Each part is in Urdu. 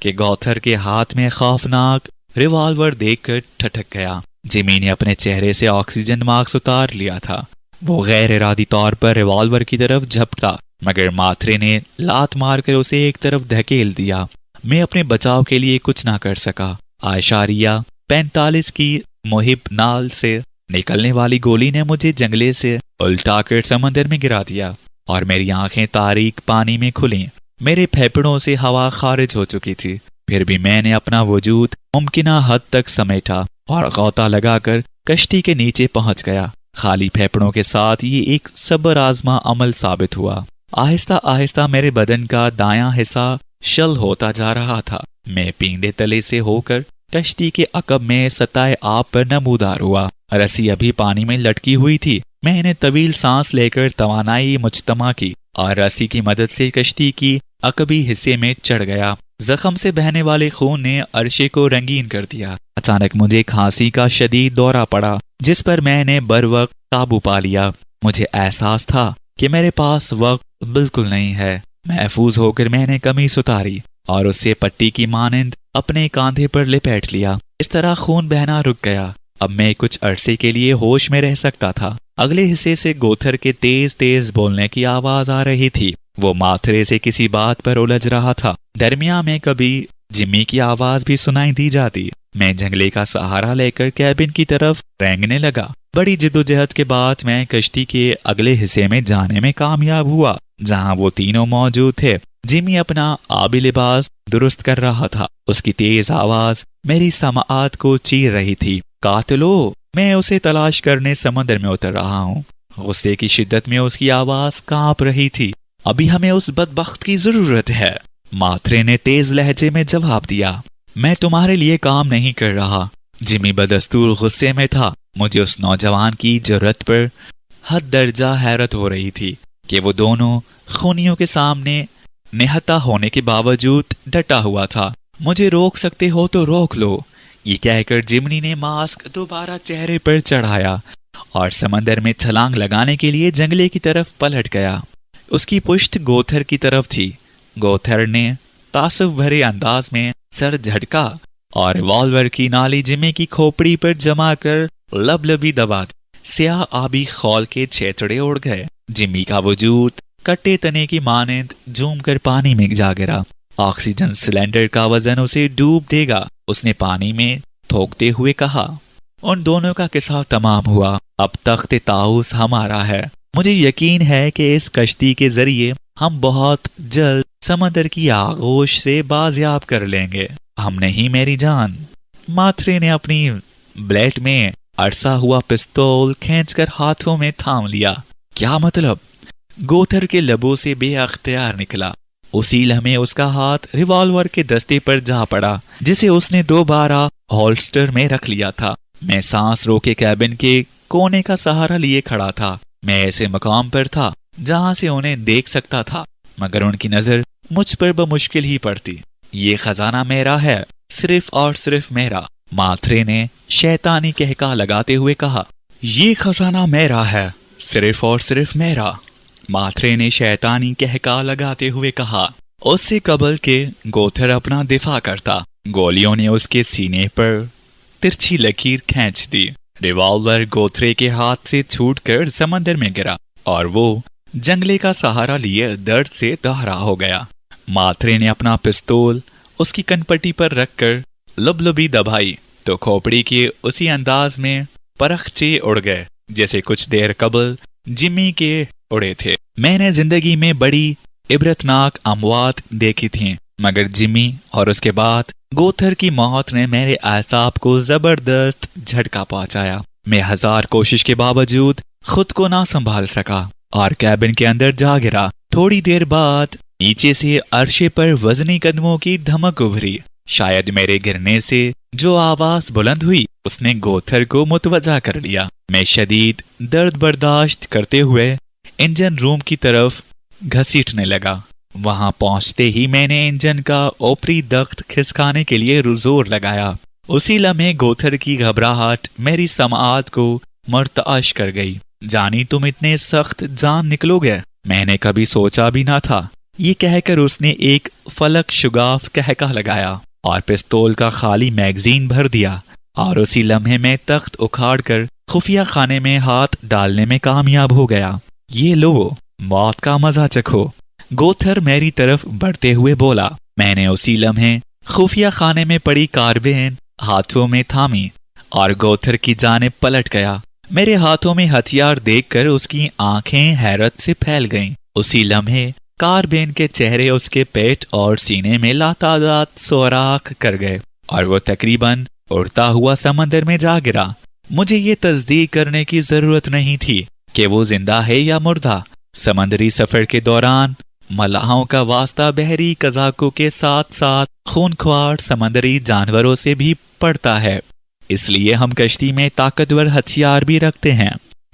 کہ گوتھر کے ہاتھ میں خوفناک ریوالور دیکھ کر ٹھٹک گیا۔ جمی نے اپنے چہرے سے آکسیجن ماسک اتار لیا تھا۔ وہ غیر ارادی طور پر ریوالور کی طرف جھپٹا، مگر ماتھرے نے لات مار کر اسے ایک طرف دھکیل دیا۔ میں اپنے بچاؤ کے لیے کچھ نہ کر سکا۔ اشاریہ 45 کی محب نال سے نکلنے والی گولی نے مجھے جنگلے سے الٹا کر سمندر میں گرا دیا اور میری آنکھیں تاریک پانی میں کھلیں۔ میرے پھیپھڑوں سے ہوا خارج ہو چکی تھی، پھر بھی میں نے اپنا وجود ممکنہ حد تک سمیٹا اور غوطہ لگا کر کشتی کے نیچے پہنچ گیا۔ خالی پھیپھڑوں کے ساتھ یہ ایک صبر آزما عمل ثابت ہوا۔ آہستہ آہستہ میرے بدن کا دایاں حصہ شل ہوتا جا رہا تھا۔ میں پیندے تلے سے ہو کر کشتی کے عقب میں سطح آب پر نمودار ہوا۔ رسی ابھی پانی میں لٹکی ہوئی تھی۔ میں نے طویل سانس لے کر توانائی مجتمع کی اور رسی کی مدد سے کشتی کی عقبی حصے میں چڑھ گیا۔ زخم سے بہنے والے خون نے عرشے کو رنگین کر دیا۔ اچانک مجھے کھانسی کا شدید دورہ پڑا، جس پر میں نے بروقت قابو پا لیا۔ مجھے احساس تھا کہ میرے پاس وقت بالکل نہیں ہے۔ محفوظ ہو کر میں نے قمیص اتاری اور اس سے پٹی کی مانند اپنے کاندھے پر لپیٹ لیا۔ اس طرح خون بہنا رک گیا۔ اب میں کچھ عرصے کے لیے ہوش میں رہ سکتا تھا۔ اگلے حصے سے گوتھر کے تیز تیز بولنے کی آواز آ رہی تھی۔ وہ ماتھرے سے کسی بات پر الجھ رہا تھا۔ درمیان میں کبھی جمی کی آواز بھی سنائی دی جاتی۔ میں جنگلے کا سہارا لے کر کیبن کی طرف رینگنے لگا۔ بڑی جدوجہد کے بعد میں کشتی کے اگلے حصے میں جانے میں کامیاب ہوا، جہاں وہ تینوں موجود تھے۔ جمی اپنا آبی لباس درست کر رہا تھا۔ اس کی تیز آواز میری سماعت کو چیر رہی تھی۔ قاتلو! میں اسے تلاش کرنے سمندر میں اتر رہا ہوں۔ غصے کی شدت میں اس کی آواز کانپ رہی تھی۔ ابھی ہمیں اس بدبخت کی ضرورت ہے، ماتھرے نے تیز لہجے میں جواب دیا۔ میں تمہارے لیے کام نہیں کر رہا۔ جمی بدستور غصے میں تھا۔ مجھے اس نوجوان کی جرأت پر حد درجہ حیرت ہو رہی تھی کہ وہ دونوں خونیوں کے سامنے نہتا ہونے کے باوجود ڈٹا ہوا تھا۔ مجھے روک سکتے ہو تو روک لو، یہ کہہ کر جمنی نے ماسک دوبارہ چہرے پر چڑھایا اور سمندر میں چھلانگ لگانے کے لیے جنگلے کی طرف پلٹ گیا۔ اس کی پشت گوتھر کی طرف تھی۔ گوتھر نے تعصب بھرے انداز میں سر جھٹکا اور ریوالور کی نالی جمی کی کھوپڑی پر جما کر لب لبی دبا دی۔ سیاہ آبی خول کے چھیتڑے اڑ گئے۔ جمی کا وجود کٹے تنے کی مانند جھوم کر پانی میں جا گرا۔ آکسیجن سلنڈر کا وزن اسے ڈوب دے گا، اس نے پانی میں تھوکتے ہوئے کہا۔ ان دونوں کا قصہ تمام ہوا۔ اب تخت طاؤس ہمارا ہے۔ مجھے یقین ہے کہ اس کشتی کے ذریعے ہم بہت جلد سمندر کی آغوش سے بازیاب کر لیں گے۔ ہم نہیں میری جان۔ ماتھرے نے اپنی بلیٹ میں ارسا ہوا پستول کھینچ کر ہاتھوں میں تھام لیا۔ کیا مطلب؟ گوتھر کے لبوں سے بے اختیار نکلا۔ اسی لمحے اس کا ہاتھ ریوالور کے دستے پر جا پڑا، جسے اس نے دوبارہ ہولسٹر میں رکھ لیا تھا۔ میں سانس روکے کیبن کے کونے کا سہارا لیے کھڑا تھا۔ میں ایسے مقام پر تھا جہاں سے انہیں دیکھ سکتا تھا، مگر ان کی نظر مجھ پر بمشکل ہی پڑتی۔ یہ خزانہ میرا ہے، صرف اور صرف میرا، ماتھرے نے شیطانی کہکا لگاتے ہوئے کہا۔ یہ خزانہ میرا ہے، صرف اور صرف میرا، ماتھرے نے شیطانی کہکا لگاتے ہوئے کہا۔ اس سے قبل کہ گوتھر اپنا دفاع کرتا، گولیوں نے اس کے سینے پر ترچھی لکیر کھینچ دی۔ ریوالور گوتھرے کے ہاتھ سے چھوٹ کر سمندر میں گرا اور وہ جنگلے کا سہارا لیے درد سے دہرا ہو گیا۔ ماتھرے نے اپنا پستول اس کی کنپٹی پر رکھ کر لبلبی دبائی تو کھوپڑی کے اسی انداز میں پرخچے اڑ گئے جیسے کچھ دیر قبل جمی کے اڑے تھے۔ میں نے زندگی میں بڑی عبرتناک اموات دیکھی تھیں، مگر جمی اور اس کے بعد گوتھر کی موت نے میرے اعصاب کو زبردست جھٹکا پہنچایا۔ میں ہزار کوشش کے باوجود خود کو نہ سنبھال سکا اور کیبن کے اندر جا گرا۔ تھوڑی دیر بعد نیچے سے عرشے پر وزنی قدموں کی دھمک ابھری۔ شاید میرے گرنے سے جو آواز بلند ہوئی اس نے گوتھر کو متوجہ کر لیا۔ میں شدید درد برداشت کرتے ہوئے انجن روم کی طرف گھسیٹنے لگا۔ وہاں پہنچتے ہی میں نے انجن کا اوپری دخت کھسکانے کے لیے زور لگایا۔ اسی لمحے گوتھر کی گھبراہٹ میری سماعت کو مرتعش کر گئی۔ جانی تم اتنے سخت جان نکلو گے، میں نے کبھی سوچا بھی نہ تھا۔ یہ کہہ کر اس نے ایک فلک شگاف کہکہ لگایا اور پستول کا خالی میگزین بھر دیا اور اسی لمحے میں تخت اکھاڑ کر خفیہ خانے میں ہاتھ ڈالنے میں کامیاب ہو گیا۔ یہ لو، موت کا مزہ چکھو، گوتھر میری طرف بڑھتے ہوئے بولا۔ میں نے اسی لمحے خفیہ خانے میں پڑی کاربین ہاتھوں میں تھامی اور گوتھر کی جانب پلٹ گیا۔ میرے ہاتھوں میں ہتھیار دیکھ کر اس کی آنکھیں حیرت سے پھیل گئیں۔ اسی لمحے کاربین کے چہرے اس کے پیٹ اور سینے میں لاتعداد سوراخ کر گئے اور وہ تقریباً اڑتا ہوا سمندر میں جا گرا۔ مجھے یہ تصدیق کرنے کی ضرورت نہیں تھی کہ وہ زندہ ہے یا مردہ۔ سمندری سفر کے دوران ملاحوں کا واسطہ بحری قزاقوں کے ساتھ ساتھ خونخوار سمندری جانوروں سے بھی پڑتا ہے، اس لیے ہم کشتی میں طاقتور ہتھیار بھی رکھتے ہیں۔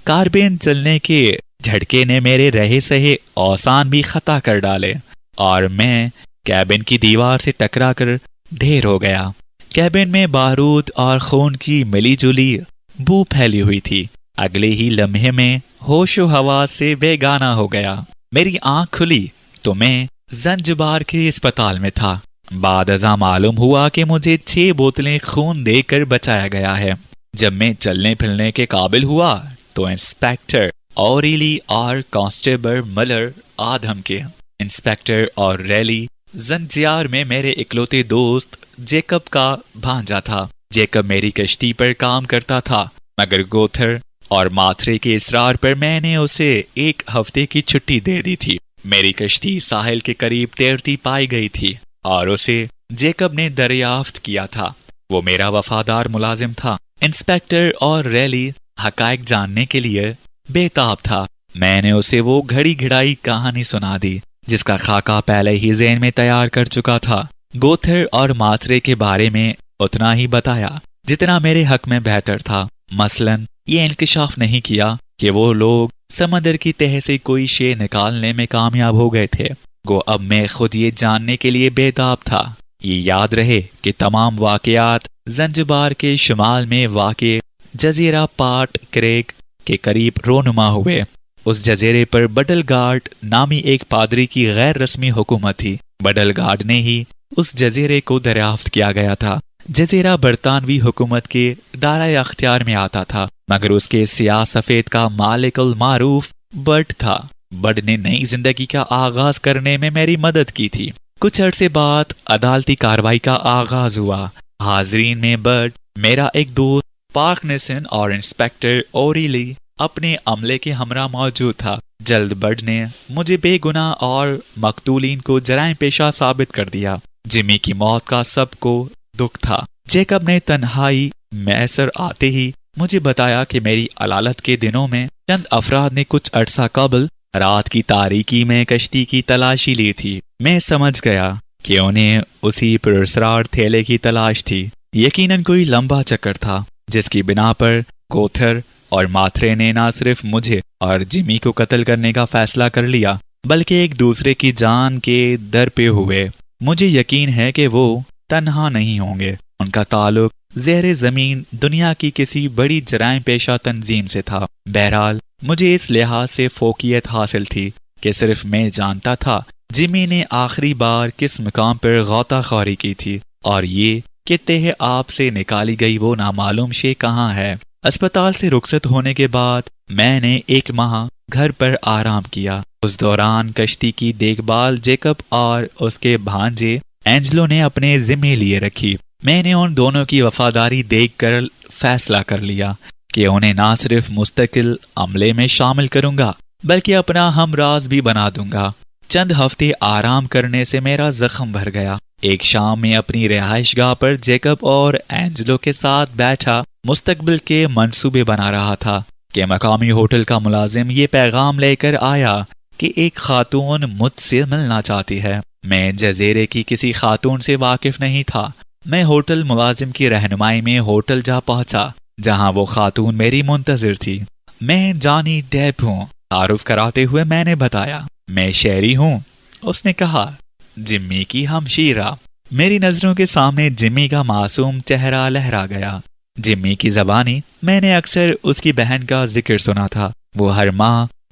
کاربین چلنے کے جھٹکے نے میرے رہے سہے اوسان بھی خطا کر ڈالے اور میں کیبن کی دیوار سے ٹکرا کر ڈھیر ہو گیا۔ کیبن میں بارود اور خون کی ملی جلی بو پھیلی ہوئی تھی۔ اگلے ہی لمحے میں ہوش و حواس سے بے گانا ہو گیا۔ میری آنکھ کھلی تو میں زنجبار کے اسپتال میں تھا۔ بعد ازاں معلوم ہوا کہ مجھے 6 بوتلیں خون دے کر بچایا گیا ہے۔ جب میں چلنے پھرنے کے قابل ہوا تو انسپیکٹر اوریلی اور کانسٹیبل ملر آدھم کے انسپیکٹر اور ریلی زنجیار میں میرے اکلوتے دوست جیکب کا بھانجا تھا۔ جیکب میری کشتی پر کام کرتا تھا، مگر گوتھر اور ماتھرے کے اصرار پر میں نے اسے 1 ہفتے کی چھٹی دے دی تھی۔ میری کشتی ساحل کے قریب تیرتی پائی گئی تھی اور اسے جیکب نے دریافت کیا تھا۔ وہ میرا وفادار ملازم تھا۔ انسپیکٹر اور ریلی حقائق جاننے کے لیے بے تاب تھا۔ میں نے اسے وہ گھڑی گھڑائی کہانی سنا دی جس کا خاکہ پہلے ہی ذہن میں تیار کر چکا تھا۔ گوتھر اور ماتھرے کے بارے میں اتنا ہی بتایا جتنا میرے حق میں بہتر تھا۔ مثلاً یہ انکشاف نہیں کیا کہ وہ لوگ سمندر کی تہہ سے کوئی شے نکالنے میں کامیاب ہو گئے تھے۔ گو اب میں خود یہ جاننے کے لیے بے تاب تھا۔ یہ یاد رہے کہ تمام واقعات زنجبار کے شمال میں واقع جزیرہ پاٹ کریک کے قریب رونما ہوئے۔ اس جزیرے پر بڈل گارڈ نامی ایک پادری کی غیر رسمی حکومت تھی۔ بڈل گارڈ نے ہی اس جزیرے کو دریافت کیا گیا تھا۔ جزیرہ برطانوی حکومت کے دائرۂ اختیار میں آتا تھا، مگر اس کے سیاہ سفید کا مالک المعروف بڈ تھا۔ بڈ نے نئی زندگی کا آغاز کرنے میں میری مدد کی تھی۔ کچھ عرصے بعد عدالتی کارروائی کا آغاز ہوا۔ حاضرین میں بڈ، میرا ایک دوست پارکنسن اور انسپیکٹر اوریلی اپنے عملے کے ہمراہ موجود تھا۔ جلد بڈ نے مجھے بے گناہ اور مقتولین کو جرائم پیشہ ثابت کر دیا۔ جمی کی موت کا سب کو دکھ تھا۔ جیکب نے تنہائی میسر آتے ہی مجھے بتایا کہ میری علالت کے دنوں میں چند افراد نے کچھ عرصہ قبل رات کی تاریکی میں کشتی کی تلاشی لی تھی۔ میں سمجھ گیا کہ انہیں اسی پراسرار تھیلے کی تلاش تھی۔ یقیناً کوئی لمبا چکر تھا جس کی بنا پر گوتھر اور ماتھرے نے نہ صرف مجھے اور جمی کو قتل کرنے کا فیصلہ کر لیا بلکہ ایک دوسرے کی جان کے در پہ ہوئے۔ مجھے یقین ہے کہ وہ تنہا نہیں ہوں گے۔ ان کا تعلق زیر زمین دنیا کی کسی بڑی جرائم پیشہ تنظیم سے تھا۔ بہرحال مجھے اس لحاظ سے فوقیت حاصل تھی کہ صرف میں جانتا تھا جمی نے آخری بار کس مقام پر غوطہ خوری کی تھی اور یہ کہ تہ آب سے نکالی گئی وہ نامعلوم شے کہاں ہے۔ اسپتال سے رخصت ہونے کے بعد میں نے 1 ماہ گھر پر آرام کیا۔ اس دوران کشتی کی دیکھ بھال جیکب اور اس کے بھانجے اینجلو نے اپنے ذمے لیے رکھی۔ میں نے ان دونوں کی وفاداری دیکھ کر فیصلہ کر لیا کہ انہیں نہ صرف مستقل عملے میں شامل کروں گا بلکہ اپنا ہمراز بھی بنا دوں گا۔ چند ہفتے آرام کرنے سے میرا زخم بھر گیا۔ ایک شام میں اپنی رہائش گاہ پر جیکب اور اینجلو کے ساتھ بیٹھا مستقبل کے منصوبے بنا رہا تھا کہ مقامی ہوٹل کا ملازم یہ پیغام لے کر آیا کہ ایک خاتون مجھ سے ملنا چاہتی ہے۔ میں جزیرے کی کسی خاتون سے واقف نہیں تھا۔ میں ہوٹل ملازم کی رہنمائی میں ہوٹل جا پہنچا جہاں وہ خاتون میری منتظر تھی۔ میں جانی ڈیپ ہوں، تعارف کراتے ہوئے میں نے بتایا۔ میں شہری ہوں، اس نے کہا، جمی کی ہمشیرہ۔ میری نظروں کے سامنے جمی کا معصوم چہرہ لہرا گیا۔ جمی کی زبانی میں نے اکثر اس کی بہن کا ذکر سنا تھا۔ وہ ہر ماہ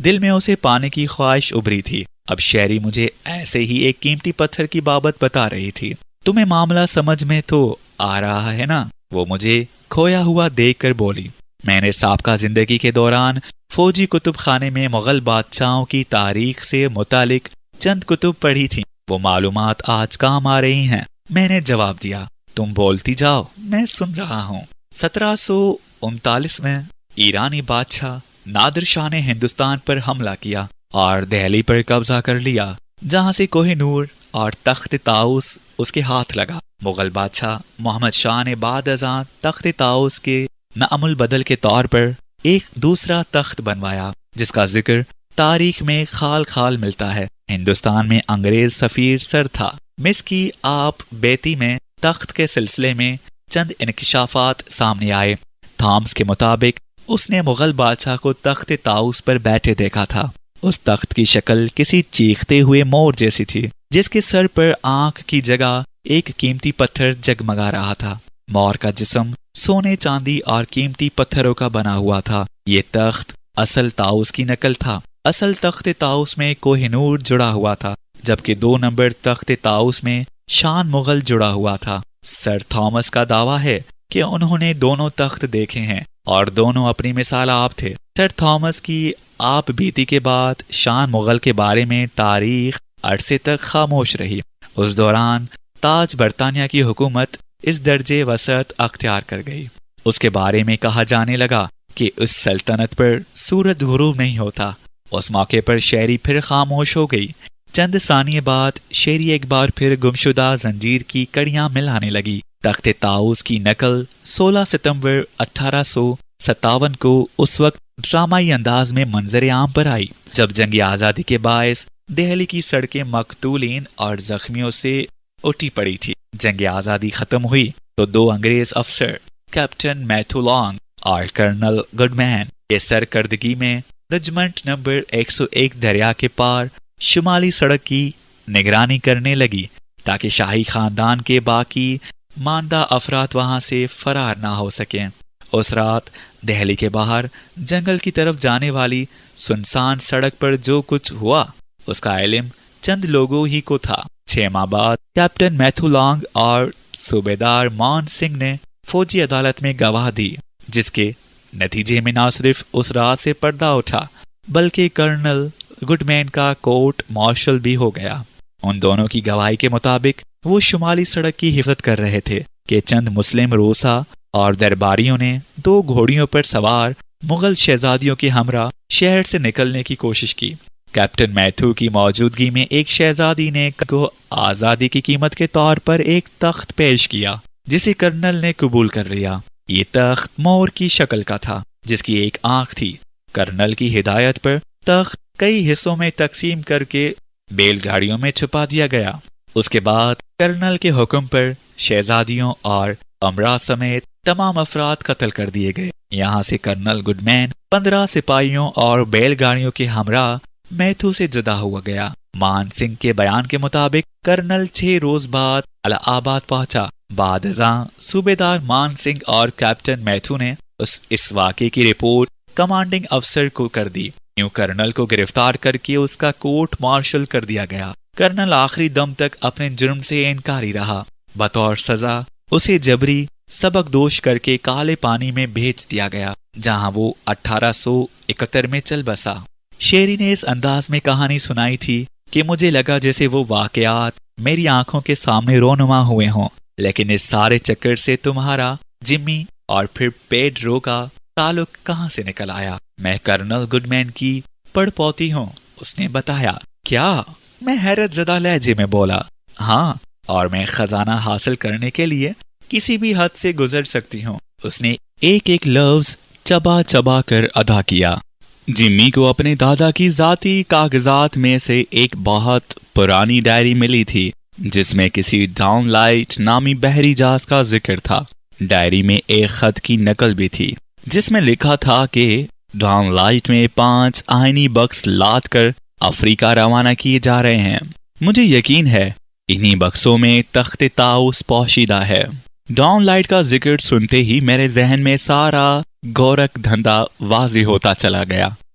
دل میں اسے پانے کی خواہش ابھری تھی۔ اب شہری مجھے ایسے ہی ایک قیمتی پتھر کی بابت بتا رہی تھی۔ تمہیں معاملہ سمجھ میں تو آ رہا ہے نا؟ وہ مجھے کھویا ہوا دیکھ کر بولی۔ میں نے سابقہ زندگی کے دوران فوجی کتب خانے میں مغل بادشاہوں کی تاریخ سے متعلق چند کتب پڑھی تھیں، وہ معلومات آج کام آ رہی ہیں۔ میں نے جواب دیا، تم بولتی جاؤ، میں سن رہا ہوں۔ 1739 میں ایرانی بادشاہ نادر شاہ نے ہندوستان پر حملہ کیا اور دہلی پر قبضہ کر لیا، جہاں سے کوہ نور اور تخت طاؤس اس کے ہاتھ لگا۔ مغل بادشاہ محمد شاہ نے بعد ازاں تخت طاؤس کے نعم البدل کے طور پر ایک دوسرا تخت بنوایا، جس کا ذکر تاریخ میں خال خال ملتا ہے۔ ہندوستان میں انگریز سفیر سر تھا۔ مس کی آپ بیتی میں تخت کے سلسلے میں چند انکشافات سامنے آئے۔ تھامس کے مطابق اس نے مغل بادشاہ کو تخت طاؤس پر بیٹھے دیکھا تھا۔ اس تخت کی شکل کسی چیختے ہوئے مور جیسی تھی، جس کے سر پر آنکھ کی جگہ ایک قیمتی پتھر جگمگا رہا تھا۔ مور کا جسم سونے، چاندی اور قیمتی پتھروں کا بنا ہوا تھا۔ یہ تخت اصل طاؤس کی نقل تھا۔ اصل تخت طاؤس میں کوہ نور جڑا ہوا تھا، جبکہ 2 نمبر تخت طاؤس میں شان مغل جڑا ہوا تھا۔ سر تھامس کا دعویٰ ہے کہ انہوں نے دونوں تخت دیکھے ہیں اور دونوں اپنی مثال آپ تھے۔ سر تھامس کی آپ بیتی کے بعد شان مغل کے بارے میں تاریخ عرصے تک خاموش رہی۔ اس دوران تاج برطانیہ کی حکومت اس درجے وسعت اختیار کر گئی۔ اس کے بارے میں کہا جانے لگا کہ اس سلطنت پر سورج غروب نہیں ہوتا۔ اس موقع پر شہری پھر خاموش ہو گئی۔ چند ثانیے بعد شہری ایک بار پھر گمشدہ زنجیر کی کڑیاں ملانے لگی۔ تخت طاؤس کی نقل 16 ستمبر 1857 کو اس وقت ڈرامائی انداز میں منظر عام پر آئی، جب جنگ آزادی کے باعث دہلی کی سڑکیں مقتولین اور زخمیوں سے اٹھی پڑی تھی۔ جنگ آزادی ختم ہوئی تو 2 انگریز افسر کیپٹن میتھو لانگ اور کرنل گڈ مین کی سرکردگی میں رجمنٹ نمبر 101 دریا کے پار شمالی سڑک کی نگرانی کرنے لگی، تاکہ شاہی خاندان کے باقی ماندہ افراد وہاں سے فرار نہ ہو سکیں۔ اس رات دہلی کے باہر جنگل کی طرف جانے والی سنسان سڑک پر جو کچھ ہوا، اس کا علم چند لوگوں ہی کو تھا۔ 6 ماہ بعد کیپٹن میتھو لانگ اور صوبیدار مان سنگھ نے فوجی عدالت میں گواہ دی، جس کے نتیجے میں نہ صرف اس رات سے پردہ اٹھا، بلکہ کرنل گڈ مین کا کورٹ مارشل بھی ہو گیا۔ ان دونوں کی گواہی کے مطابق وہ شمالی سڑک کی حفاظت کر رہے تھے کہ چند مسلم روسا اور درباریوں نے 2 گھوڑیوں پر سوار مغل شہزادیوں کے ہمراہ شہر سے نکلنے کی کوشش کی۔ کیپٹن میتھو کی موجودگی میں ایک شہزادی نے کو آزادی کی قیمت کے طور پر ایک تخت پیش کیا، جسے کرنل نے قبول کر لیا۔ یہ تخت مور کی شکل کا تھا، جس کی ایک آنکھ تھی۔ کرنل کی ہدایت پر تخت کئی حصوں میں تقسیم کر کے بیل گاڑیوں میں چھپا دیا گیا۔ اس کے بعد کرنل کے حکم پر شہزادیوں اور امراء سمیت تمام افراد قتل کر دیے گئے۔ یہاں سے کرنل گڈ مین 15 سپاہیوں اور بیل گاڑیوں کے ہمراہ میتھو سے جدا ہوا گیا۔ مان سنگھ کے بیان کے مطابق کرنل 6 روز بعد الہ آباد پہنچا۔ بعد ازاں صوبیدار مان سنگھ اور کیپٹن میتھو نے اس واقعے کی رپورٹ کمانڈنگ افسر کو کر دی۔ یوں کرنل کو گرفتار کر کے اس کا کورٹ مارشل کر دیا گیا۔ کرنل آخری دم تک اپنے جرم سے انکاری رہا۔ بطور سزا اسے جبری سبق دوش کر کے کالے پانی میں بھیج دیا گیا، جہاں وہ 1871 میں چل بسا۔ شیری نے اس انداز میں کہانی سنائی تھی کہ مجھے لگا جیسے وہ واقعات میری آنکھوں کے سامنے رونما ہوئے ہوں، لیکن اس سارے چکر سے تمہارا جمی اور پھر پیڈرو کا تعلق کہاں سے نکل آیا؟ میں کرنل گڈ مین کی پڑ پوتی ہوں، اس نے بتایا۔ کیا؟ میں حیرت زدہ لہجے میں بولا۔ ہاں، اور میں خزانہ حاصل کرنے کے لیے کسی بھی حد سے گزر سکتی ہوں۔ اس نے ایک ایک لفظ چبا چبا کر ادا کیا۔ جمی کو اپنے دادا کی ذاتی کاغذات میں سے ایک بہت پرانی ڈائری ملی تھی، جس میں کسی ڈاؤن لائٹ نامی بحری جہاز کا ذکر تھا۔ ڈائری میں ایک خط کی نقل بھی تھی، جس میں لکھا تھا کہ ڈاؤن لائٹ میں 5 آئینی بکس لاد کر افریقہ روانہ کیے جا رہے ہیں۔ مجھے یقین ہے انہی بکسوں میں تخت طاؤس پوشیدہ ہے۔ ڈاؤن لائٹ کا ذکر سنتے ہی میرے ذہن میں سارا گورکھ دھندا واضح ہوتا چلا گیا۔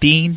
3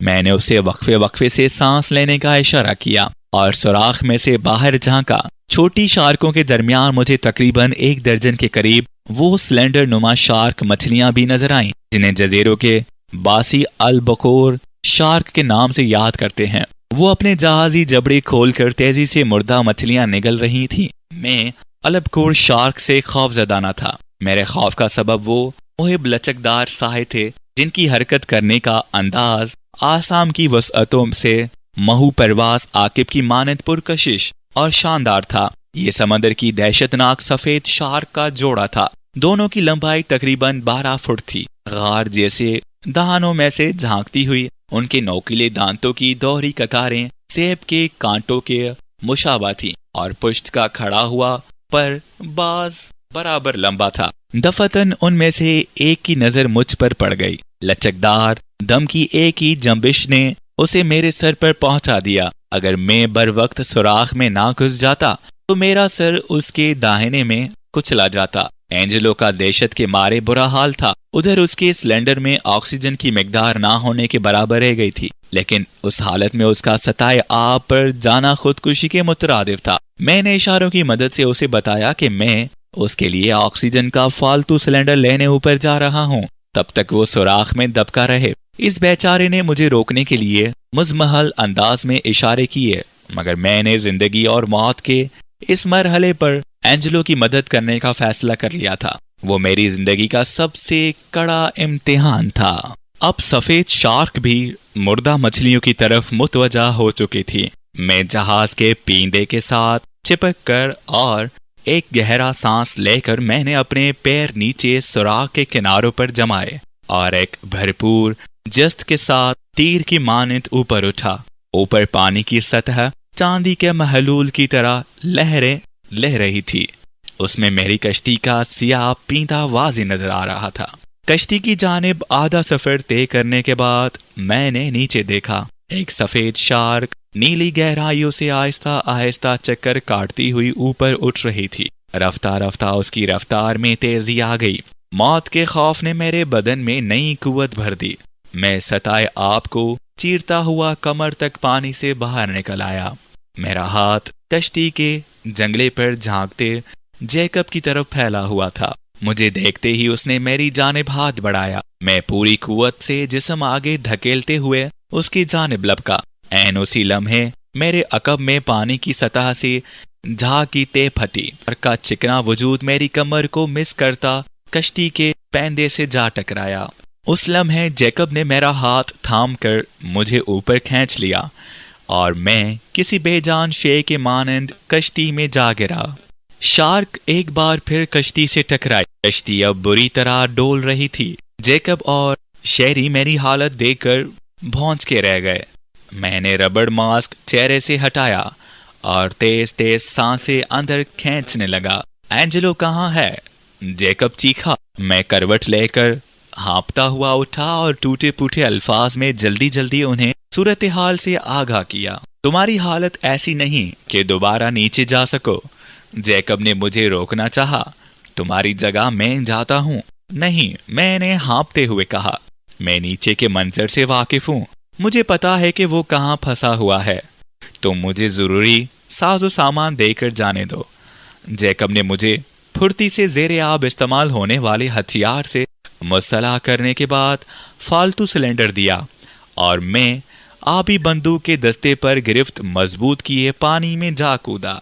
میں نے اسے وقفے وقفے سے سانس لینے کا اشارہ کیا اور سوراخ میں سے باہر جھانکا۔ چھوٹی شارکوں کے درمیان مجھے تقریباً 1 درجن کے قریب وہ سلنڈر نما شارک مچھلیاں بھی نظر آئیں جنہیں جزیروں کے باسی البکور شارک کے نام سے یاد کرتے ہیں۔ وہ اپنے جہازی جبڑے کھول کر تیزی سے مردہ مچھلیاں نگل رہی تھیں۔ میں البکور شارک سے خوف زدہ نہ تھا۔ میرے خوف کا سبب وہ محب لچکدار سائے تھے جن کی حرکت کرنے کا انداز آسام کی وسعتوں سے مہو پرواز عاقب کی مانند پرکشش اور شاندار تھا۔ یہ سمندر کی دہشت ناک سفید شارک کا جوڑا تھا۔ دونوں کی لمبائی تقریباً 12 فٹ تھی۔ غار جیسے دہانوں میں سے جھانکتی ہوئی ان کے نوکیلے دانتوں کی دوہری قطاریں سیب کے کانٹوں کے مشابہ تھیں اور پشت کا کھڑا ہوا پر باز برابر لمبا تھا۔ دفتن ان میں سے ایک کی نظر مجھ پر پڑ گئی۔ لچکدار دم کی ایک ہی جنبش نے اسے میرے سر پر پہنچا دیا۔ اگر میں بر وقت سوراخ میں نہ گھس جاتا تو میرا سر اس کے داہنے میں کچلا جاتا۔ اینجلو کا دہشت کے مارے برا حال تھا۔ ادھر اس کے سلنڈر میں آکسیجن کی مقدار نہ ہونے کے برابر رہ گئی تھی، لیکن اس حالت میں اس کا سطح آب پر جانا خودکشی کے مترادف تھا۔ میں نے اشاروں کی مدد سے اسے بتایا کہ میں اس کے لیے آکسیجن کا فالتو سلنڈر لینے اوپر جا رہا ہوں، تب تک وہ سوراخ میں دبکا رہے۔ اس بیچارے نے مجھے روکنے کے لیے مزمحل انداز میں اشارے کیے، مگر میں نے زندگی اور موت کے اس مرحلے پر اینجلو کی مدد کرنے کا فیصلہ کر لیا تھا۔ وہ میری زندگی کا سب سے کڑا امتحان تھا۔ اب سفید شارک بھی مردہ مچھلیوں کی طرف متوجہ ہو چکی تھی۔ میں جہاز کے پیندے کے ساتھ چپک کر اور ایک گہرا سانس لے کر میں نے اپنے پیر نیچے سوراخ کے کناروں پر جمائے اور ایک بھرپور جست کے ساتھ تیر کی مانند اوپر اٹھا۔ اوپر پانی کی سطح چاندی کے محلول کی طرح لہریں لہ رہی تھی۔ اس میں میری کشتی کا سیاہ پیندا واضح نظر آ رہا تھا۔ کشتی کی جانب آدھا سفر طے کرنے کے بعد میں نے نیچے دیکھا۔ ایک سفید شارک نیلی گہرائیوں سے آہستہ آہستہ چکر کاٹتی ہوئی اوپر اٹھ رہی تھی۔ رفتہ رفتہ اس کی رفتار میں تیزی آ گئی۔ موت کے خوف نے میرے بدن میں نئی قوت بھر دی۔ میں سطح آب کو چیرتا ہوا کمر تک پانی سے باہر نکل آیا۔ میرا ہاتھ کشتی کے جنگلے پر جھانکتے جیکب کی طرف پھیلا ہوا تھا۔ مجھے دیکھتے ہی اس نے میری جانب ہاتھ بڑھایا۔ میں پوری قوت سے جسم آگے دھکیلتے ہوئے اس کی جانب لپکا۔ عین اسی لمحے میرے عقب میں پانی کی سطح سے جھاگ کی تے پھٹی اور کا چکنا وجود میری کمر کو مس کرتا کشتی کے پیندے سے جا ٹکرایا۔ اس لمحے جیکب نے میرا ہاتھ تھام کر مجھے اوپر کھینچ لیا اور میں کسی بے جان شے کے مانند کشتی میں جا گرا۔ شارک ایک بار پھر کشتی سے ٹکرائی۔ کشتی اب بری طرح ڈول رہی تھی۔ جیکب اور شیری میری حالت دیکھ کر بھونچ کے رہ گئے۔ میں نے ربڑ ماسک چہرے سے ہٹایا اور تیز تیز سانسیں اندر کھینچنے لگا۔ اینجلو کہاں ہے؟ جیکب چیخا۔ میں کروٹ لے کر ہانپتا ہوا اٹھا اور ٹوٹے پوٹے الفاظ میں جلدی جلدی انہیں صورتحال سے آگاہ کیا۔ تمہاری حالت ایسی نہیں کہ دوبارہ نیچے جا سکو۔ جیکب نے مجھے روکنا چاہا۔ تمہاری جگہ میں جاتا ہوں۔ نہیں، میں نے ہانپتے ہوئے کہا۔ میں نیچے کے منظر سے واقف ہوں۔ مجھے پتا ہے کہ وہ کہاں پھنسا ہوا ہے۔ تم مجھے ضروری ساز و سامان دے کر جانے دو۔ جیکب نے مجھے پھرتی سے زیر آب استعمال ہونے والے ہتھیار سے مسلح کرنے کے بعد فالتو سلنڈر دیا اور میں آبی بندوق کے دستے پر گرفت مضبوط کیے پانی میں جا کودا۔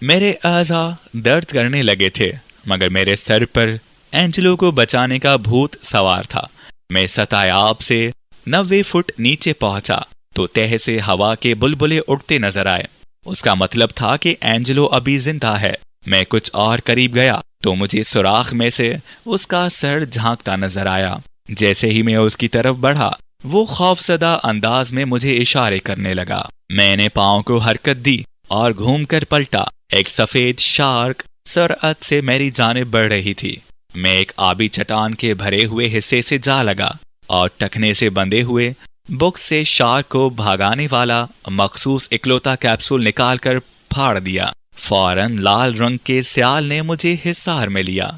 میرے اعضاء درد کرنے لگے تھے، مگر میرے سر پر اینجلو کو بچانے کا بھوت سوار تھا۔ میں سطح آب سے 90 فٹ نیچے پہنچا تو تہ سے ہوا کے بلبلے اڑتے نظر آئے۔ اس کا مطلب تھا کہ اینجلو ابھی زندہ ہے۔ میں کچھ اور قریب گیا تو مجھے سوراخ میں سے اس کا سر جھانکتا نظر آیا۔ جیسے ہی میں اس کی طرف بڑھا، وہ خوفزدہ انداز میں مجھے اشارے کرنے لگا۔ میں نے پاؤں کو حرکت دی اور گھوم کر پلٹا۔ ایک سفید شارک سرعت سے میری جانب بڑھ رہی تھی۔ میں ایک آبی چٹان کے بھرے ہوئے حصے سے جا لگا اور ٹکنے سے بندھے ہوئے بکس سے شارک کو بھاگانے والا مخصوص اکلوتا کیپسول نکال کر پھاڑ دیا۔ فوراً لال رنگ کے سیال نے مجھے حصار میں لیا۔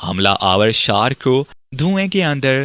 حملہ آور شارک کو دھوئیں کے اندر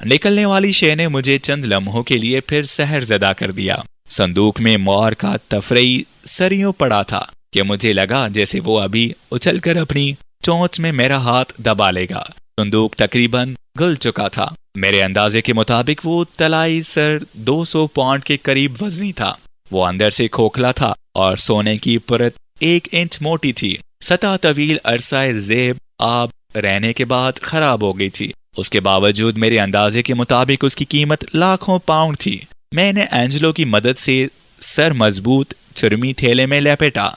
نکلنے والی شے نے مجھے چند لمحوں کے لیے پھر سحر زدہ کر دیا۔ صندوق میں مور کا تفریحی سریوں پڑا تھا کہ مجھے لگا جیسے وہ ابھی اچھل کر اپنی چونچ میں میرا ہاتھ دبا لے گا۔ صندوق تقریباً گل چکا تھا۔ میرے اندازے کے مطابق وہ طلائی سر 200 پاؤنڈ کے قریب وزنی تھا۔ وہ اندر سے کھوکھلا تھا اور سونے کی پرت 1 انچ موٹی تھی۔ سطح طویل عرصہ زیب آب رہنے کے بعد خراب ہو گئی تھی۔ اس کے باوجود میرے اندازے کے مطابق اس کی قیمت لاکھوں پاؤنڈ تھی۔ میں نے اینجلو کی مدد سے سر مضبوط چرمی تھیلے میں لپیٹا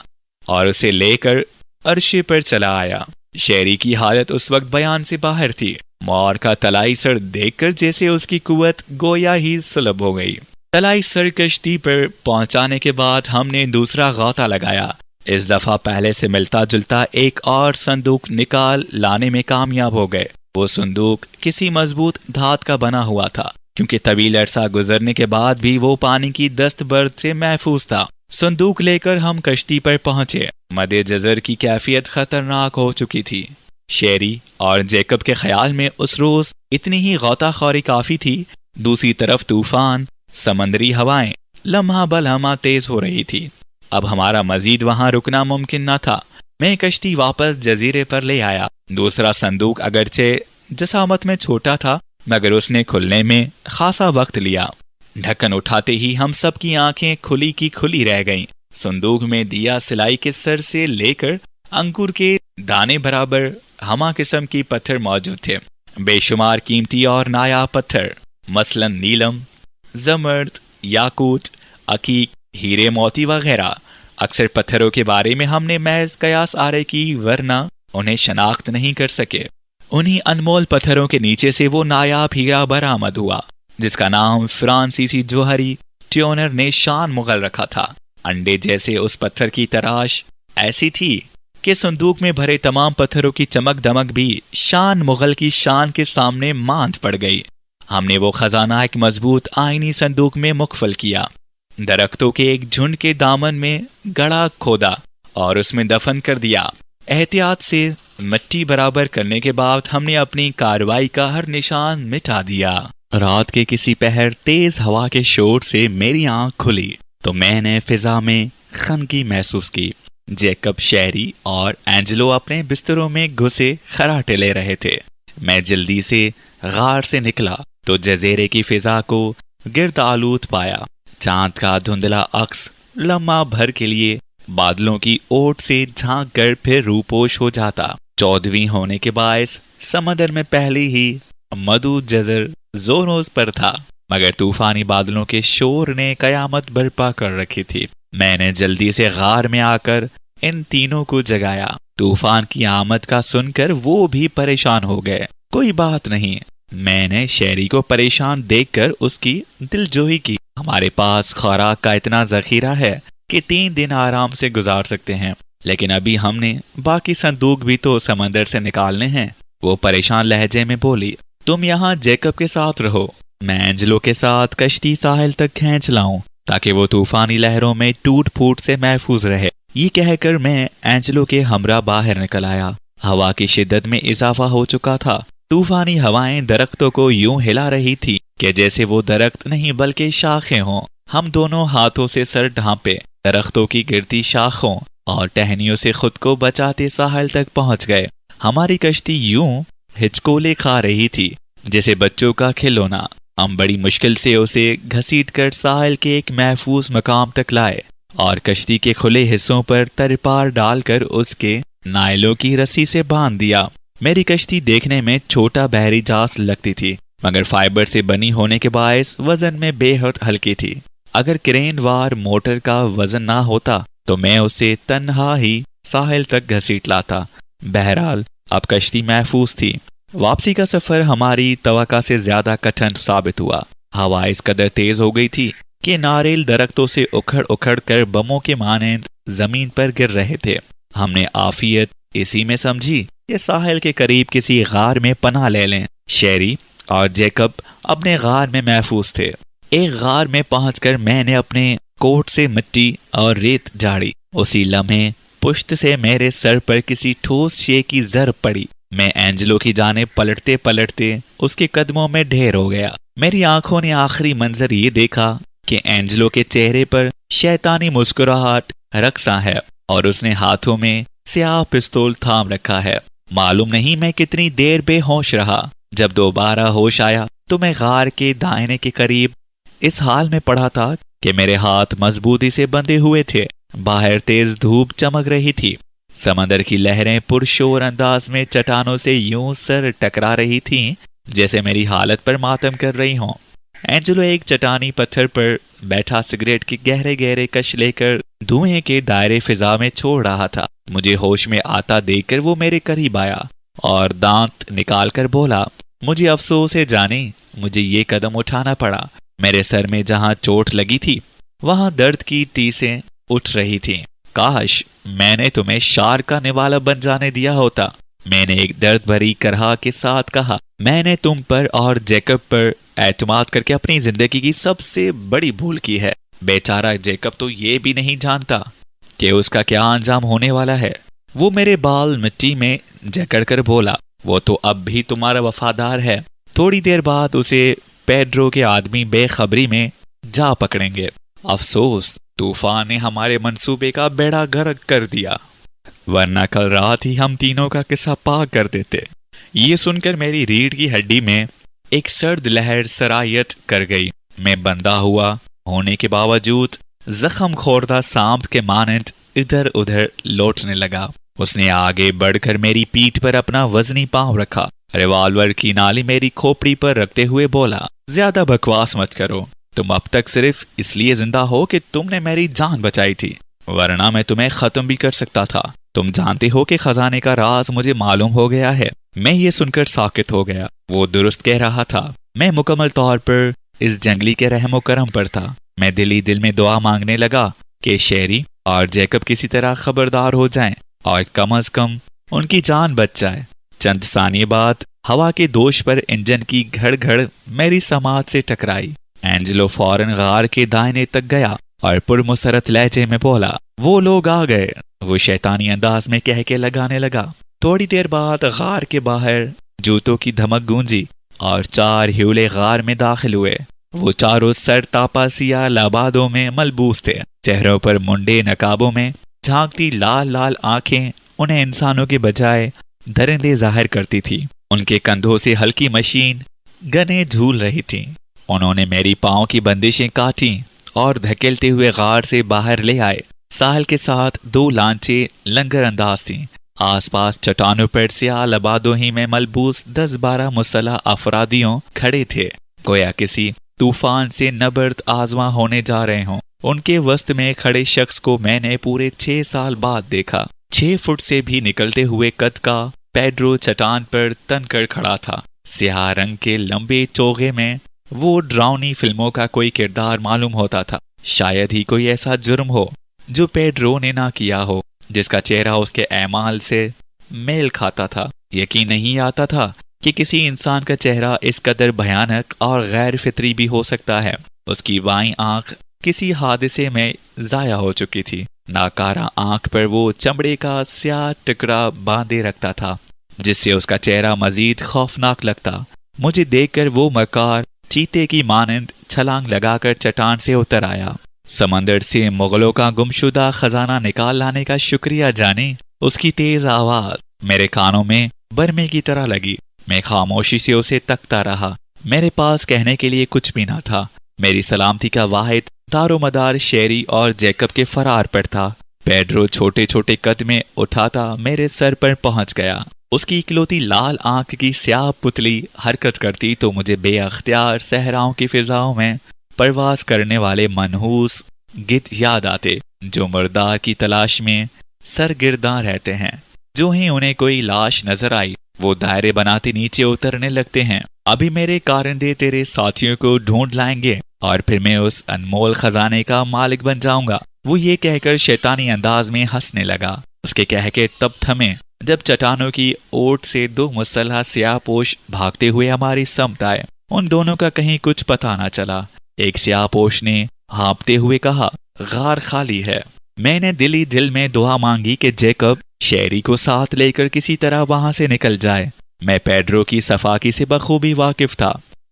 اور اسے لے کر عرشے پر چلا آیا۔ شیری کی حالت اس وقت بیان سے باہر تھی۔ مور کا طلائی سر دیکھ کر جیسے اس کی قوت گویا ہی سلب ہو گئی۔ طلائی سر کشتی پر پہنچانے کے بعد ہم نے دوسرا غوطہ لگایا۔ اس دفعہ پہلے سے ملتا جلتا ایک اور صندوق نکال لانے میں کامیاب ہو گئے۔ وہ صندوق کسی مضبوط دھات کا بنا ہوا تھا، کیونکہ طویل عرصہ گزرنے کے بعد بھی وہ پانی کی دست برد سے محفوظ تھا۔ صندوق لے کر ہم کشتی پر پہنچے۔ مد جزر کی کیفیت خطرناک ہو چکی تھی۔ شیری اور جیکب کے خیال میں اس روز اتنی ہی غوطہ خوری کافی تھی۔ دوسری طرف طوفان، سمندری ہوائیں لمحہ بلمحہ تیز ہو رہی تھی۔ اب ہمارا مزید وہاں رکنا ممکن نہ تھا۔ میں کشتی واپس جزیرے پر لے آیا۔ دوسرا صندوق اگرچہ جسامت میں چھوٹا تھا مگر اس نے کھلنے میں خاصا وقت لیا۔ ڈھکن اٹھاتے ہی ہم سب کی آنکھیں کھلی کی کھلی رہ گئیں۔ صندوق میں دیا سلائی کے سر سے لے کر انگور کے دانے برابر ہمہ قسم کی پتھر موجود تھے۔ بے شمار قیمتی اور نایاب پتھر، مثلا نیلم، زمرد، یاقوت، عقیق، ہیرے موتی وغیرہ۔ اکثر پتھروں کے بارے میں ہم نے محض قیاس آرے کی ورنہ انہیں شناخت نہیں کر سکے۔ انہی انمول پتھروں کے نیچے سے وہ نایاب ہیرا برآمد ہوا جس کا نام فرانسیسی جوہری ٹیونر نے شان مغل رکھا تھا۔ انڈے جیسے اس پتھر کی تراش ایسی تھی کہ صندوق میں بھرے تمام پتھروں کی چمک دمک بھی شان مغل کی شان کے سامنے ماند پڑ گئی۔ ہم نے وہ خزانہ ایک مضبوط آئینی صندوق میں مقفل کیا، درختوں کے ایک جھنڈ کے دامن میں گڑھا کھودا اور اس میں دفن کر دیا۔ احتیاط سے مٹی برابر کرنے کے بعد ہم نے اپنی کارروائی کا ہر نشان مٹا دیا۔ رات کے کسی پہر تیز ہوا کے شور سے میری آنکھ کھلی تو میں نے فضا میں خنکی محسوس کی۔ جیکب، شیری اور اینجلو اپنے بستروں میں گھسے خراٹے لے رہے تھے۔ میں جلدی سے غار سے نکلا تو جزیرے کی فضا کو گرد آلود پایا۔ چاند کا دھندلا عکس لمحہ بھر کے لیے بادلوں کی اوٹ سے جھانک کر پھر روپوش ہو جاتا۔ 14ویں ہونے کے باعث سمندر میں پہلی ہی مدود جزر زوروں پر تھا، مگر طوفانی بادلوں کے شور نے قیامت برپا کر رکھی تھی۔ میں نے جلدی سے غار میں آ کر ان تینوں کو جگایا۔ طوفان کی آمد کا سن کر وہ بھی پریشان ہو گئے۔ کوئی بات نہیں، میں نے شیری کو پریشان دیکھ کر اس کی دلجوئی کی۔ ہمارے پاس خوراک کا اتنا ذخیرہ ہے کہ 3 دن آرام سے گزار سکتے ہیں، لیکن ابھی ہم نے باقی صندوق بھی تو سمندر سے نکالنے ہیں۔ وہ پریشان لہجے میں بولی، تم یہاں جیکب کے ساتھ رہو، میں اینجلو کے ساتھ کشتی ساحل تک کھینچ لاؤں تاکہ وہ طوفانی لہروں میں ٹوٹ پھوٹ سے محفوظ رہے۔ یہ کہہ کر میں اینجلو کے ہمراہ باہر نکل آیا۔ ہوا کی شدت میں اضافہ ہو چکا تھا۔ طوفانی ہوائیں درختوں کو یوں ہلا رہی تھی کہ جیسے وہ درخت نہیں بلکہ شاخیں ہوں۔ ہم دونوں ہاتھوں سے سر ڈھانپے درختوں کی گرتی شاخوں اور ٹہنیوں سے خود کو بچاتے ساحل تک پہنچ گئے۔ ہماری کشتی یوں ہچکولے کھا رہی تھی جیسے بچوں کا کھلونا۔ ہم بڑی مشکل سے اسے گھسیٹ کر ساحل کے ایک محفوظ مقام تک لائے اور کشتی کے کھلے حصوں پر ترپار ڈال کر اس کے نائلوں کی رسی سے باندھ دیا۔ میری کشتی دیکھنے میں چھوٹا بحری جہاز لگتی تھی، مگر فائبر سے بنی ہونے کے باعث وزن میں بے حد ہلکی تھی۔ اگر کرین وار موٹر کا وزن نہ ہوتا تو میں اسے تنہا ہی ساحل تک گھسیٹ لاتا۔ بہرحال اب کشتی محفوظ تھی۔ واپسی کا سفر ہماری توقع سے زیادہ کٹھن ثابت ہوا۔ ہوا اس قدر تیز ہو گئی تھی کہ ناریل درختوں سے اکھڑ اکھڑ کر بموں کے مانند زمین پر گر رہے تھے۔ ہم نے عافیت اسی میں سمجھی کہ ساحل کے قریب کسی غار میں پناہ لے لیں۔ شیری اور جیکب اپنے غار میں محفوظ تھے۔ ایک غار میں پہنچ کر میں نے اپنے کوٹ سے مٹی اور ریت جھاڑی۔ اسی لمحے پشت سے میرے سر پر کسی ٹھوس شے کی ضرب پڑی۔ میں اینجلو کی جانب پلٹتے پلٹتے اس کے قدموں میں ڈھیر ہو گیا۔ میری آنکھوں نے آخری منظر یہ دیکھا کہ اینجلو کے چہرے پر شیطانی مسکراہٹ رقصاں ہے اور اس نے ہاتھوں میں سیاہ پستول تھام رکھا ہے۔ معلوم نہیں میں کتنی دیر بے ہوش رہا۔ جب دوبارہ ہوش آیا تو میں غار کے دائنے کے قریب اس حال میں پڑا تھا کہ میرے ہاتھ مضبوطی سے بندھے ہوئے تھے۔ باہر تیز دھوپ چمک رہی تھی۔ سمندر کی لہریں پرشور انداز میں چٹانوں سے یوں سر ٹکرا رہی تھیں جیسے میری حالت پر ماتم کر رہی ہوں۔ اینجلو ایک چٹانی پتھر پر بیٹھا سگریٹ کے گہرے گہرے کش لے کر دھوئیں کے دائرے فضا میں چھوڑ رہا تھا۔ مجھے ہوش میں آتا دیکھ کر وہ میرے قریب آیا اور دانت نکال کر بولا، مجھے افسوس ہے جانی، مجھے یہ قدم اٹھانا پڑا۔ میرے سر میں جہاں چوٹ لگی تھی وہاں درد کی ٹیسیں اٹھ رہی تھیں۔ کاش میں نے تمہیں شارک کا نوالا بن جانے دیا ہوتا۔ میں نے ایک درد بھری کرہا کے ساتھ کہا، میں نے تم پر اور جیکب پر اعتماد کر کے اپنی زندگی کی سب سے بڑی بھول کی ہے۔ بیچارہ جیکب تو یہ بھی نہیں جانتا کہ اس کا کیا انجام ہونے والا ہے۔ وہ میرے بال مٹی میں جکڑ کر بولا، وہ تو اب بھی تمہارا وفادار ہے۔ تھوڑی دیر بعد اسے پیڈرو کے آدمی بے خبری میں جا پکڑیں گے۔ افسوس طوفان نے ہمارے منصوبے کا بیڑا غرق کر دیا، ورنہ کل رات ہی ہم تینوں کا قصہ پاک کر دیتے۔ یہ سن کر میری ریڑھ کی ہڈی میں ایک سرد لہر سرایت کر گئی۔ میں بندھا ہوا ہونے کے باوجود زخم خوردہ سانپ کے مانند ادھر ادھر لوٹنے لگا۔ اس نے آگے بڑھ کر میری پیٹھ پر اپنا وزنی پاؤں رکھا، ریوالور کی نالی میری کھوپڑی پر رکھتے ہوئے بولا، زیادہ بکواس مت کرو، تم اب تک صرف اس لیے زندہ ہو کہ تم نے میری جان بچائی تھی، ورنہ میں تمہیں ختم بھی کر سکتا تھا۔ تم جانتے ہو کہ خزانے کا راز مجھے معلوم ہو گیا ہے۔ میں یہ سن کر ساکت ہو گیا۔ وہ درست کہہ رہا تھا۔ میں مکمل طور پر اس جنگلی کے رحم و کرم پر تھا۔ میں دلی دل میں دعا مانگنے لگا کہ شیری اور جیکب کسی طرح خبردار ہو جائیں اور کم از کم ان کی جان بچ جائے۔ چند ثانیے بعد ہوا کے دوش پر انجن کی گھڑ گھڑ میری سماعت سے ٹکرائی۔ اینجلو فوراً غار کے دائنے تک گیا اور پرمسرت لہجے میں بولا، وہ لوگ آ گئے۔ وہ شیطانی انداز میں کہہ کے لگانے لگا۔ تھوڑی دیر بعد غار کے باہر جوتوں کی دھمک گونجی اور 4 ہیولے غار میں داخل ہوئے۔ وہ چاروں سر تاپا سیاہ لبادوں میں ملبوس تھے۔ چہروں پر منڈے نقابوں میں جھانکتی لال لال آنکھیں انہیں انسانوں کے بجائے درندے ظاہر کرتی تھی۔ ان کے کندھوں سے ہلکی مشین گنیں جھول رہی تھیں۔ انہوں نے میری پاؤں کی بندشیں کاٹیں اور دھکیلتے ہوئے غار سے باہر لے آئے۔ ساحل کے ساتھ 2 لانچیں لنگر انداز تھیں۔ آس پاس چٹانوں پر سیاہ لبادوں ہی میں ملبوس 10-12 مسلح افرادیوں کھڑے تھے، گویا کسی طوفان سے نبرد آزماں ہونے جا رہے ہوں۔ ان کے وسط میں کھڑے شخص کو میں نے پورے 6 سال بعد دیکھا۔ 6 فٹ سے بھی نکلتے ہوئے قد کا پیڈرو چٹان پر تن کر کھڑا تھا۔ سیاہ رنگ کے لمبے چوغے میں وہ ڈراؤنی فلموں کا کوئی کردار معلوم ہوتا تھا۔ شاید ہی کوئی ایسا جرم ہو جو پیڈرو نے نہ کیا ہو، جس کا چہرہ اس کے اعمال سے میل کھاتا تھا۔ یقین نہیں آتا تھا کہ کسی انسان کا چہرہ اس قدر بھیانک اور غیر فطری بھی ہو سکتا ہے۔ اس کی بائیں آنکھ کسی حادثے میں ضائع ہو چکی تھی۔ ناکارہ آنکھ پر وہ چمڑے کا سیاہ ٹکڑا باندھے رکھتا تھا، جس سے اس کا چہرہ مزید خوفناک لگتا۔ مجھے دیکھ کر وہ مکار چیتے کی مانند چھلانگ لگا کر چٹان سے اتر آیا۔ سمندر سے مغلوں کا گمشدہ خزانہ نکال لانے کا شکریہ جانی۔ اس کی تیز آواز میرے کانوں میں برمے کی طرح لگی۔ میں خاموشی سے اسے تکتا رہا۔ میرے پاس کہنے کے لیے کچھ بھی نہ تھا۔ میری سلامتی کا واحد دار و مدار شیری اور جیکب کے فرار پر تھا۔ پیڈرو چھوٹے چھوٹے قدمیں اٹھاتا میرے سر پر پہنچ گیا۔ اس کی اکلوتی لال آنکھ کی سیاہ پتلی حرکت کرتی تو مجھے بے اختیار صحراؤں کی فضاؤں میں پرواز کرنے والے منحوس گدھ یاد آتے، جو مردار کی تلاش میں سرگرداں رہتے ہیں۔ جو ہی انہیں کوئی لاش نظر آئی وہ دائرے بناتے نیچے اترنے لگتے ہیں۔ ابھی میرے کارندے تیرے ساتھیوں کو ڈھونڈ لائیں گے اور پھر میں اس انمول خزانے کا مالک بن جاؤں گا۔ وہ یہ کہہ کر شیطانی انداز میں ہنسنے لگا۔ اس کے کہہ کے تب تھمے جب چٹانوں کی اوٹ سے 2 مسلح سیاہ پوش بھاگتے ہوئے ہماری سمت آئے۔ ان دونوں کا کہیں کچھ پتہ نہ چلا۔ ایک سیاہ پوش نے ہانپتے ہوئے کہا، غار خالی ہے۔ میں نے دلی دل میں دعا مانگی کہ جیکب شہری کو ساتھ لے کر کسی طرح وہاں سے نکل جائے۔ میں پیڈرو کی صفاقی سے بخوبی واقف تھا۔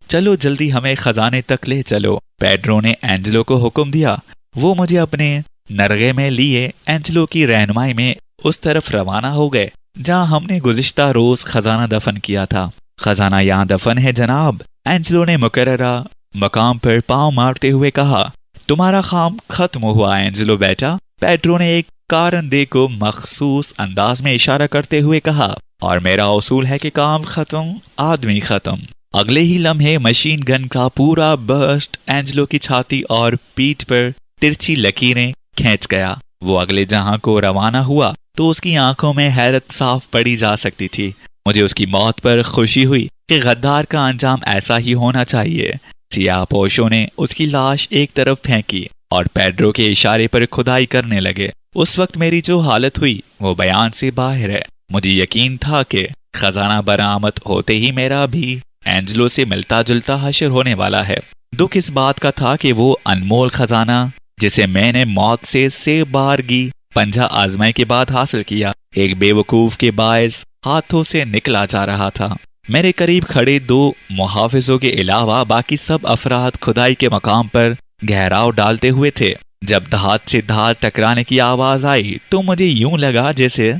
چلو جلدی ہمیں خزانے تک لے چلو، پیڈرو نے اینجلو کو حکم دیا۔ وہ مجھے اپنے نرغے میں لیے اینجلو کی رہنمائی میں اس طرف روانہ ہو گئے جہاں ہم نے گزشتہ روز خزانہ دفن کیا تھا۔ خزانہ یہاں دفن ہے جناب، اینجلو نے مقررہ مقام پر پاؤں مارتے ہوئے کہا۔ تمہارا کام ختم ہوا اینجلو بیٹا، پیڈرو نے ایک کارندے کو مخصوص انداز میں اشارہ کرتے ہوئے کہا، اور میرا اصول ہے کہ کام ختم آدمی ختم۔ اگلے ہی لمحے مشین گن کا پورا برسٹ اینجلو کی چھاتی اور پیٹھ پر ترچھی لکیریں کھینچ گیا۔ وہ اگلے جہاں کو روانہ ہوا تو اس کی آنکھوں میں حیرت صاف پڑی جا سکتی تھی۔ مجھے اس کی موت پر خوشی ہوئی کہ غدار کا انجام ایسا ہی ہونا چاہیے۔ سیاہ پوشوں نے اس کی لاش ایک طرف پھینکی اور پیڈرو کے اشارے پر کھدائی کرنے لگے۔ اس وقت میری جو حالت ہوئی وہ بیان سے باہر ہے۔ مجھے یقین تھا کہ خزانہ برآمد ہوتے ہی میرا بھی اینجلو سے ملتا جلتا حشر ہونے والا ہے۔ دکھ اس بات کا تھا کہ وہ انمول خزانہ جسے میں نے موت سے بارگی پنجہ آزمائی کے بعد حاصل کیا، ایک بے وقوف کے باعث ہاتھوں سے نکلا جا رہا تھا۔ میرے قریب کھڑے 2 محافظوں کے علاوہ باقی سب افراد کھدائی کے مقام پر گہراؤ ڈالتے ہوئے تھے۔ جب دھات سے دھات ٹکرانے کی آواز آئی تو مجھے یوں لگا جیسے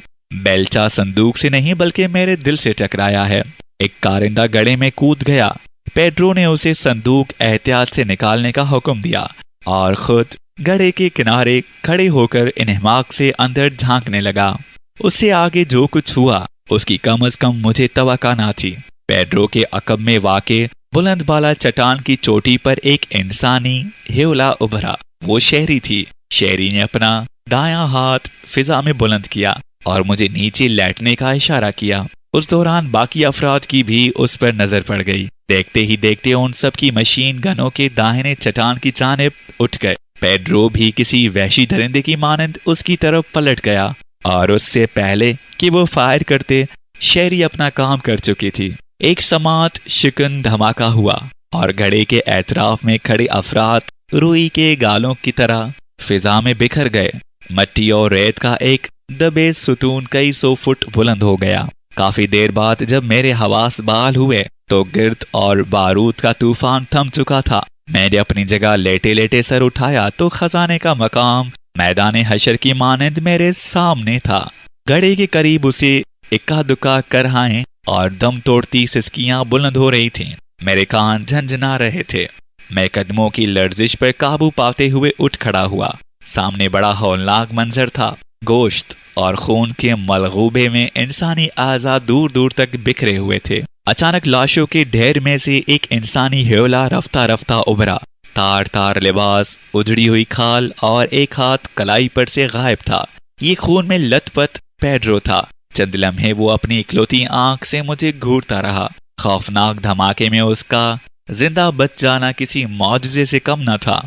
بیلچہ صندوق سے نہیں بلکہ میرے دل سے ٹکرایا ہے۔ ایک کارندہ گڑھے میں کود گیا۔ پیڈرو نے اسے صندوق احتیاط سے نکالنے کا حکم دیا اور خود گڑھے کے کنارے کھڑے ہو کر انہماک سے اندر جھانکنے لگا۔ اس سے آگے جو کچھ ہوا اس کی کم از کم مجھے توقع نہ تھی۔ پیڈرو کے عقب میں واقع بلند بالا چٹان کی چوٹی پر ایک انسانی ہیولا ابھرا۔ وہ شہری تھی۔ شہری نے اپنا دایاں ہاتھ فضا میں بلند کیا اور مجھے نیچے لیٹنے کا اشارہ کیا۔ اس دوران باقی افراد کی بھی اس پر نظر پڑ گئی۔ دیکھتے ہی دیکھتے ان سب کی مشین گنوں کے داہنے چٹان کی جانب اٹھ گئے۔ پیڈرو بھی کسی وحشی درندے کی مانند اس کی طرف پلٹ گیا اور اس سے پہلے کہ وہ فائر کرتے شہری اپنا کام کر چکی تھی۔ ایک سماعت شکن دھماکہ ہوا اور گھڑے کے اطراف میں کھڑے افراد روئی کے گالوں کی طرح فضا میں بکھر گئے۔ مٹی اور ریت کا ایک دبے ستون کئی 100 فٹ بلند ہو گیا۔ کافی دیر بعد جب میرے حواس بحال ہوئے تو گرد اور بارود کا طوفان تھم چکا تھا۔ میں نے اپنی جگہ لیٹے لیٹے سر اٹھایا تو خزانے کا مقام میدان حشر کی مانند میرے سامنے تھا۔ گڑھے کے قریب اسے اکا دکا کرہائیں اور دم توڑتی سسکیاں بلند ہو رہی تھیں۔ میرے کان جھنجھنا رہے تھے۔ میں قدموں کی لرزش پر قابو پاتے ہوئے اٹھ کھڑا ہوا۔ سامنے بڑا ہولناک منظر تھا۔ گوشت اور خون کے ملغوبے میں انسانی اعضاء دور دور تک بکھرے ہوئے تھے۔ اچانک لاشوں کے ڈھیر میں سے ایک انسانی ہیولا رفتہ رفتہ ابھرا۔ تار تار لباس، اجڑی ہوئی کھال اور ایک ہاتھ کلائی پر سے غائب تھا۔ یہ خون میں لت پت پیڈرو تھا۔ چند لمحے وہ اپنی اکلوتی آنکھ سے مجھے گھورتا رہا۔ خوفناک دھماکے میں اس کا زندہ بچ جانا کسی معجزے سے کم نہ تھا۔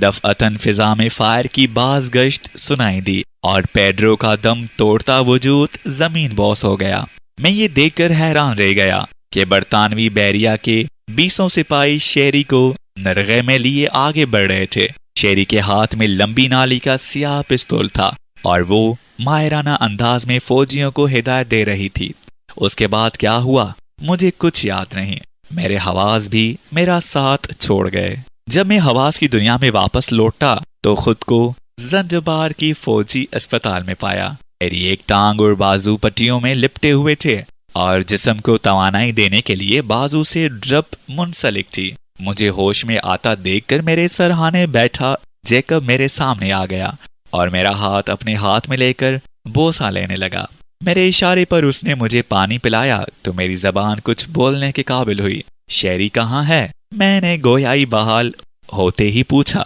دفعتاً فضا میں فائر کی باز گشت سنائی دی اور پیڈرو کا دم توڑتا وجود زمین بوس ہو گیا۔ میں یہ دیکھ کر حیران رہ گیا کہ برطانوی بحریہ کے 20 سپاہی شہری کو نرغے میں لیے آگے بڑھ رہے تھے۔ شہری کے ہاتھ میں لمبی نالی کا سیاہ پستول تھا اور وہ ماہرانہ انداز میں فوجیوں کو ہدایت دے رہی تھی۔ اس کے بعد کیا ہوا مجھے کچھ یاد نہیں۔ میرے حواس بھی میرا ساتھ چھوڑ گئے۔ جب میں حواس کی دنیا میں واپس لوٹا تو خود کو زنجبار کی فوجی اسپتال میں پایا۔ میری ایک ٹانگ اور بازو پٹیوں میں لپٹے ہوئے تھے اور جسم کو توانائی دینے کے لیے بازو سے ڈرپ منسلک تھی۔ مجھے ہوش میں آتا دیکھ کر میرے سرہانے بیٹھا جیکب میرے سامنے آ گیا اور میرا ہاتھ اپنے ہاتھ میں لے کر بوسہ لینے لگا۔ میرے اشارے پر اس نے مجھے پانی پلایا تو میری زبان کچھ بولنے کے قابل ہوئی۔ شیری کہاں ہے؟ میں نے گویائی بحال ہوتے ہی پوچھا۔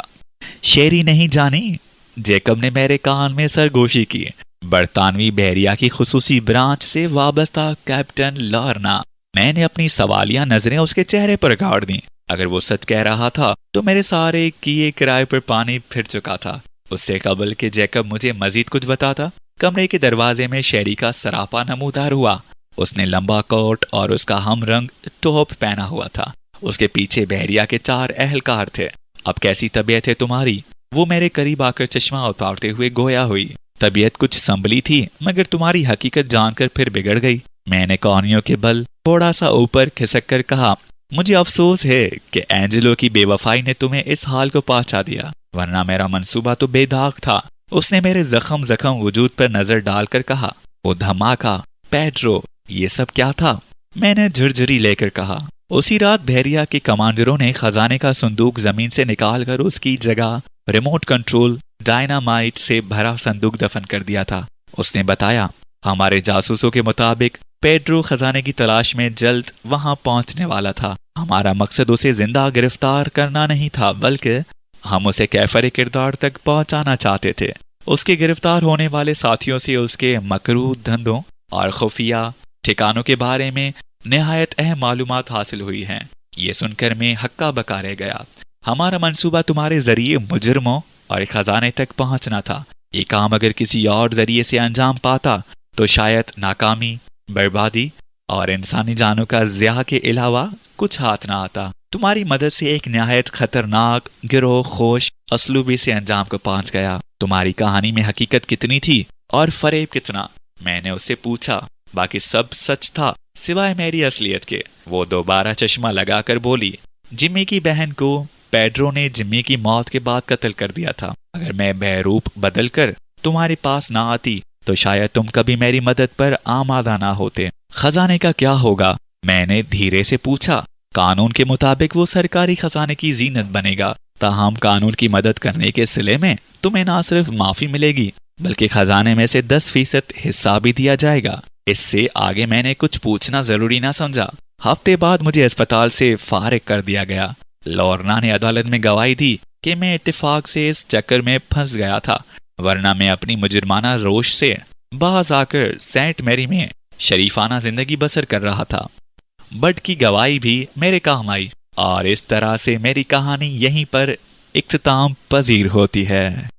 شیری نہیں جانی؟ جیکب نے میرے کان میں سرگوشی کی۔ برطانوی بحریہ کی خصوصی برانچ سے وابستہ کیپٹن لارنا۔ میں نے اپنی سوالیہ نظریں اس کے چہرے پر گاڑ دیں۔ اگر وہ سچ کہہ رہا تھا تو میرے سارے کیے کرائے پر پانی پھر چکا تھا۔ اس سے قبل کہ جیکب مجھے مزید کچھ بتاتا، کمرے کے دروازے میں شیری کا سراپا نمودار ہوا۔ اس نے لمبا کوٹ اور اس کا ہم رنگ ٹوپ پہنا ہوا تھا۔ اس کے پیچھے بحریہ کے 4 اہلکار تھے۔ اب کیسی طبیعت ہے تمہاری؟ وہ میرے قریب آ کر چشمہ اتارتے ہوئے گویا ہوئی۔ طبیعت کچھ سنبھلی تھی مگر تمہاری حقیقت جان کر پھر بگڑ گئی۔ میں نے کانیوں کے بل تھوڑا سا اوپر کھسک کر کہا، مجھے افسوس ہے کہ اینجلو کی بے وفائی نے تمہیں اس حال کو پہنچا دیا، ورنہ میرا منصوبہ تو بے داغ تھا۔ اس نے میرے زخم وجود پر نظر ڈال کر کہا، وہ دھماکہ پیڈرو، یہ سب کیا تھا؟ میں نے جھرجھری لے کر کہا، اسی رات بحریہ کے کمانڈروں نے خزانے کا صندوق زمین سے نکال کر اس کی جگہ ریموٹ کنٹرول ڈائنامائٹ سے بھرا صندوق دفن کر دیا تھا۔ اس نے بتایا، ہمارے جاسوسوں کے مطابق پیڈرو خزانے کی تلاش میں جلد وہاں پہنچنے والا تھا۔ ہمارا مقصد اسے زندہ گرفتار کرنا نہیں تھا، بلکہ ہم اسے کیفر کردار تک پہنچانا چاہتے تھے۔ اس کے گرفتار ہونے والے ساتھیوں سے اس کے مکروہ دھندوں اور خفیہ ٹھکانوں کے بارے میں نہایت اہم معلومات حاصل ہوئی ہیں۔ یہ سن کر میں ہکا بکا رہ گیا۔ ہمارا منصوبہ تمہارے ذریعے مجرموں اور خزانے تک پہنچنا تھا۔ یہ کام اگر کسی اور ذریعے سے انجام پاتا تو شاید ناکامی، بربادی اور انسانی جانوں کا ضیاع کے علاوہ کچھ ہاتھ نہ آتا۔ تمہاری مدد سے ایک نہایت خطرناک گروہ خوش اسلوبی سے انجام کو پہنچ گیا۔ تمہاری کہانی میں حقیقت کتنی تھی اور فریب کتنا؟ میں نے اس سے پوچھا۔ باقی سب سچ تھا سوائے میری اصلیت کے۔ وہ دوبارہ چشمہ لگا کر بولی، جمی کی بہن کو پیڈرو نے جمی کی موت کے بعد قتل کر دیا تھا۔ اگر میں بہروپ بدل کر تمہارے پاس نہ آتی تو شاید تم کبھی میری مدد پر آمادہ نہ ہوتے۔ خزانے کا کیا ہوگا؟ میں نے دھیرے سے پوچھا۔ قانون کے مطابق وہ سرکاری خزانے کی زینت بنے گا، تاہم قانون کی مدد کرنے کے صلے میں تمہیں نہ صرف معافی ملے گی بلکہ خزانے میں سے 10% حصہ بھی دیا جائے گا۔ اس سے آگے میں نے کچھ پوچھنا ضروری نہ سمجھا۔ ہفتے بعد مجھے اسپتال سے فارغ کر دیا گیا۔ لورنا نے عدالت میں گواہی دی کہ میں اتفاق سے اس چکر میں پھنس گیا تھا، ورنہ میں اپنی مجرمانہ روش سے باز آ کر سینٹ میری میں شریفانہ زندگی بسر کر رہا تھا۔ بٹ کی گواہی بھی میرے کام آئی، اور اس طرح سے میری کہانی یہیں پر اختتام پذیر ہوتی ہے۔